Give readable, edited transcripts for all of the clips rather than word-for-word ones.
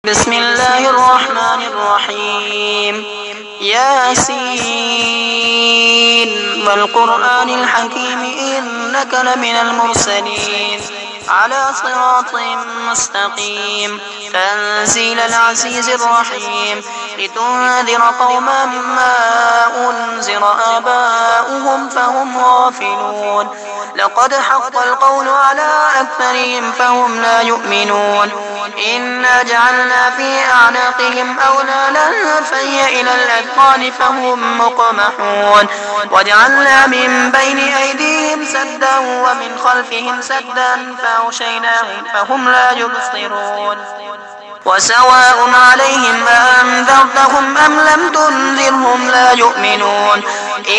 بسم الله الرحمن الرحيم ياسين والقرآن الحكيم إنك لمن المرسلين على صراط مستقيم تنزيل العزيز الرحيم لتنذر قوما ما أنذر آباؤهم فهم غافلون لقد حق القول على أكثرهم فهم لا يؤمنون إنا جعلنا في أعناقهم أغلالا فهي إلى الأذقان فهم مقمحون وجعلنا من بين أيديهم سدا ومن خلفهم سدا فأغشيناهم فهم لا يبصرون وسواء عليهم أنذرتهم أم لم تنذرهم لا يؤمنون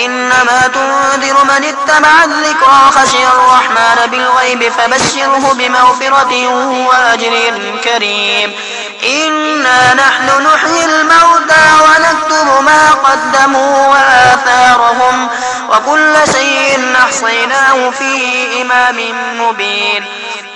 إنما تنذر من اتبع الذكرى خشي الرحمن بالغيب فبشره بمغفرة وأجر كريم إنا نحن نحيي الموتى ونكتب ما قدموا وآثارهم وكل شيء أحصيناه في إمام مبين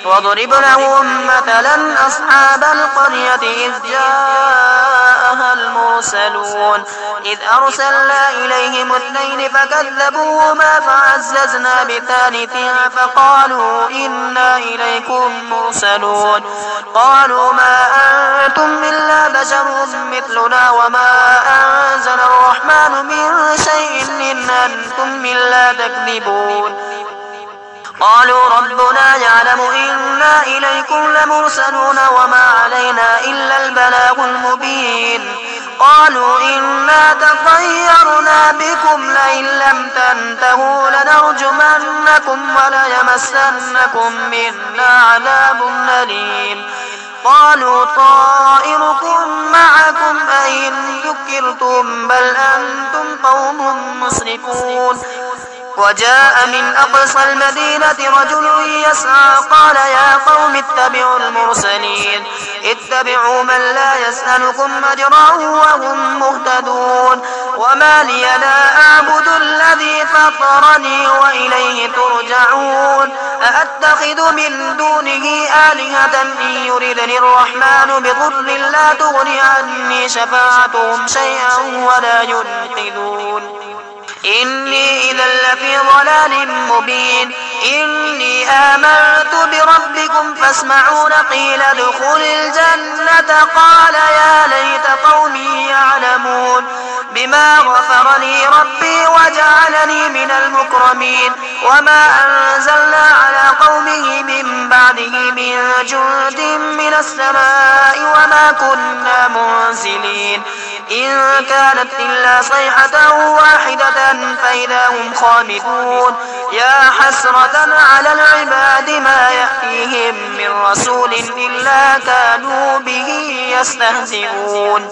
واضرب لهم مثلا أصحاب القرية إذ جاءها المرسلون إذ أرسلنا إليهم اثنين فكذبوهما فعززنا بثالث فقالوا إنا إليكم مرسلون قالوا ما أنتم إلا بشر مثلنا وما أنزل الرحمن من شيء إن أنتم إلا تكذبون قالوا ربنا يعلم إنا إليكم لمرسلون وما علينا إلا البلاغ المبين قالوا إنا تطيرنا بكم لئن لم تنتهوا لنرجمنكم وليمسنكم منا عذاب أليم قالوا طائركم معكم أئن ذكرتم بل أنتم قوم مسرفون وجاء من أقصى المدينة رجل يسعى قال يا قوم اتبعوا المرسلين اتبعوا من لا يسألكم أجرا وهم مهتدون وما لي لا أعبد الذي فطرني وإليه ترجعون أأتخذ من دونه آلهة إن يردني الرحمن بضر لا تغني عني شفاعتهم شيئا ولا ينقذون إني إذا لفي ضلال مبين إني آمنت بربكم فاسمعون قيل ادخل الجنة قال يا ليت قومي يعلمون بما غفر لي ربي وجعلني من المكرمين وما أنزلنا على قومه من بعده من جند من السماء وما كنا منزلين إن كانت إلا صيحة واحدة فإذا هم خامدون يا حسرة على العباد ما يأتيهم من رسول إلا كانوا به يستهزئون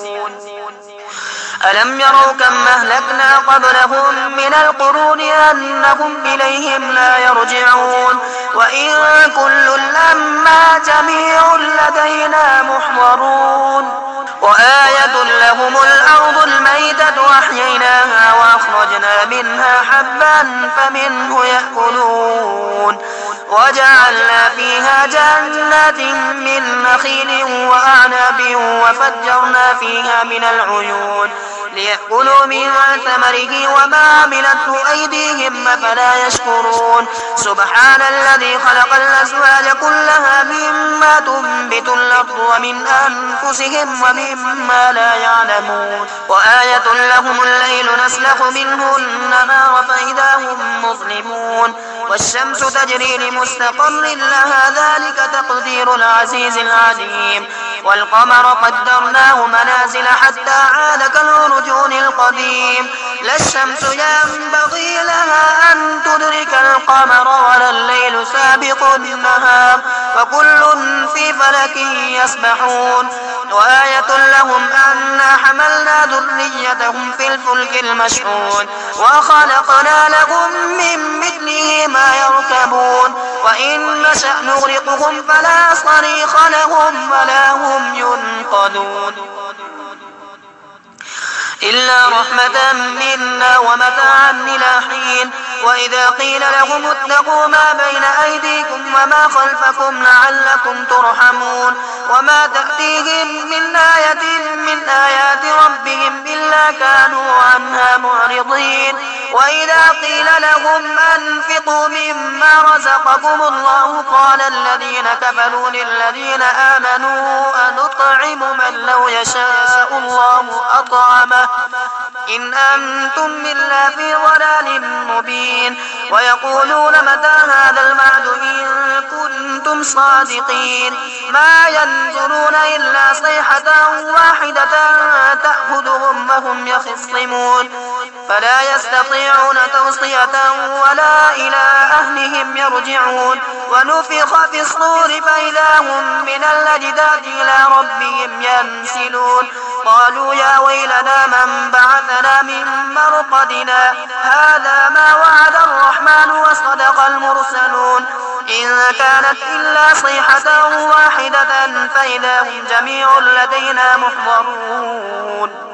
ألم يروا كم أهلكنا قبلهم من القرون أنهم إليهم لا يرجعون وإن كل لما جميع لدينا محضرون وآية لهم الأرض الميتة أحييناها وأخرجنا منها حبا فمنه يأكلون وجعلنا فيها جنات من نخيل وأعناب وفجرنا فيها من العيون ليأكلوا من ثمره وما عملته أيديهم أفلا يشكرون سبحان الذي خلق الأزواج كلها مما تنبت الأرض ومن أنفسهم ومما لا يعلمون وآية لهم الليل نسلخ منه النهار فإذا هم مظلمون والشمس تجري لمستقر لها ذلك تقدير العزيز العليم والقمر قدرناه منازل حتى عاد كالعرجون القديم لا الشمس ينبغي لها أن تدرك القمر ولا الليل سابق النهار وكل في فلك يسبحون وآية لهم أنا حملنا ذريتهم في الفلك المشحون وخلقنا لهم من مثله ما يركبون وإن نشأ نغرقهم فلا صريخ لهم ولا هم ينقذون إلا إلا رحمة منا ومتاعا إلى حين. وإذا قيل لهم اتقوا ما بين أيديكم وما خلفكم لعلكم ترحمون وما تأتيهم من آية من آيات ربهم إلا كانوا عنها معرضين. وإذا قيل لهم أنفقوا مما رزقكم الله قال الذين كفروا للذين آمنوا أنطعم من لو يشاء الله أطعمه إن أنتم إلا في ضلال مبين. ويقولون متى هذا الوعد إن كنتم صادقين ما ينظرون إلا صيحة واحدة تأخذهم وهم يخصمون فلا يستطيعون توصية ولا إلى أهلهم يرجعون. ونفخ في الصور فإذا هم من الأجداث إلى ربهم ينسلون قالوا يا ويلنا من بعثنا من مرقدنا هذا ما وعد الرحمن وصدق المرسلون إن كانت إلا صيحة واحدة فإذا هم جميع لدينا محضرون.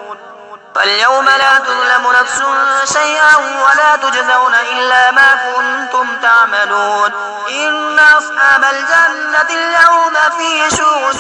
فاليوم لا تظلم نفس شيئا ولا تجزون إلا ما كنتم تعملون. إن أصحاب الجنة اليوم في شغل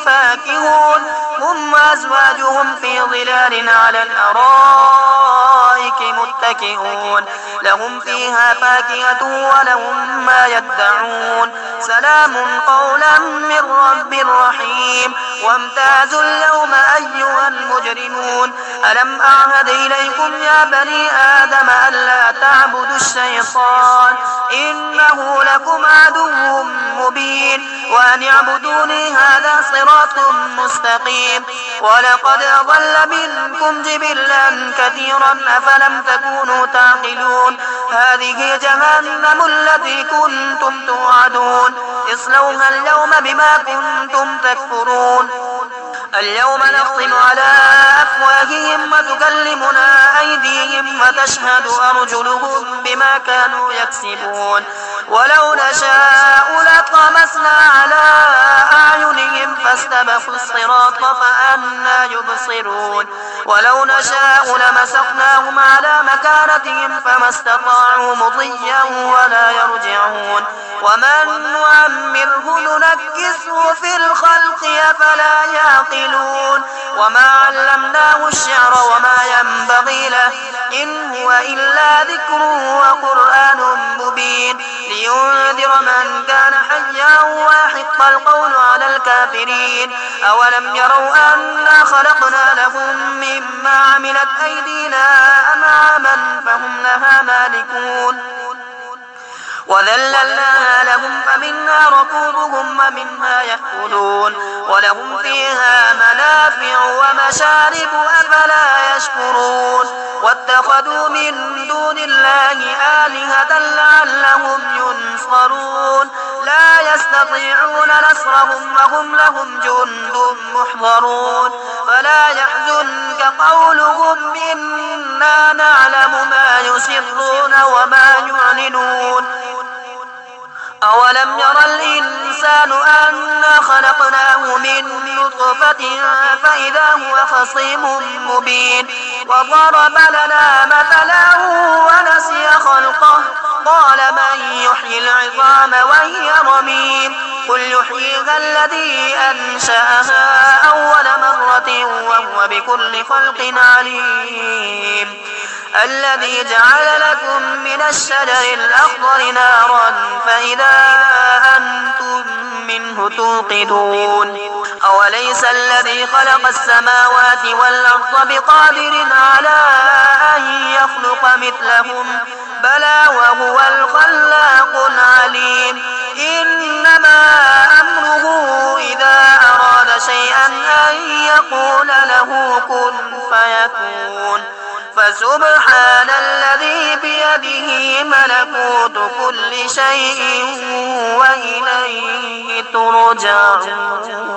فاكهون هم وأزواجهم في ظلال على الأرائك متكئون لهم فيها فاكهة ولهم ما يدعون سلام قولا من رب رحيم. وامتازوا اليوم أيها المجرمون ألم أعهد إليكم يا بني آدم ألا تعبدوا الشيطان إنه لكم عدو مبين وأن اعبدوني هذا صراط مستقيم. ولقد ضل منكم جبلا كثيرا أفلم تكونوا تعقلون هذه جهنم التي كنتم توعدون اصلوها اليوم بما كنتم تكفرون. اليوم نختم على أفواههم وتكلمنا أيديهم وتشهد أرجلهم بما كانوا يكسبون. ولو نشاء لطمسنا على أعينهم فاستبقوا الصراط فأنى يبصرون. ولو نشاء لمسخناهم على مكانتهم فما استطاعوا مضيا ولا يرجعون. ومن نعمره ننكسه في الخلق أفلا يعقلون. وما علمناه الشعر وما ينبغي له إن هو إلا ذكر وقرآن مبين لينذر من كان حيا ويحق القول على الكافرين. أولم يروا أنا خلقنا لهم مما عملت أيدينا أنعاما فهم لها مالكون وذللناها لهم فمنها ركوبهم ومنها يأكلون ولهم فيها منافع ومشارب أفلا يشكرون. واتخذوا من دون الله آلهة لعلهم ينصرون لا يستطيعون نصرهم وهم لهم جند محضرون. فلا يحزنك قولهم إنا نعلم ما يسرون وما يعلنون. أولم ير الإنسان أنا خلقناه من نطفة فإذا هو خصيم مبين. وضرب لنا مثلا ونسي خلقه قال من يحيي العظام وهي رميم قل يحييها الذي أنشأها أول مرة وهو بكل خلق عليم. الذي جعل لكم من الشجر الأخضر نارا فإذا أنتم منه توقدون. أوليس الذي خلق السماوات والأرض بقادر على أن يخلق مثلهم بلى وهو الخلاق العليم. إنما أمره إذا أراد شيئا أن يقول له كن فيكون. فسبحان الذي بيده ملكوت كل شيء وإليه ترجعون.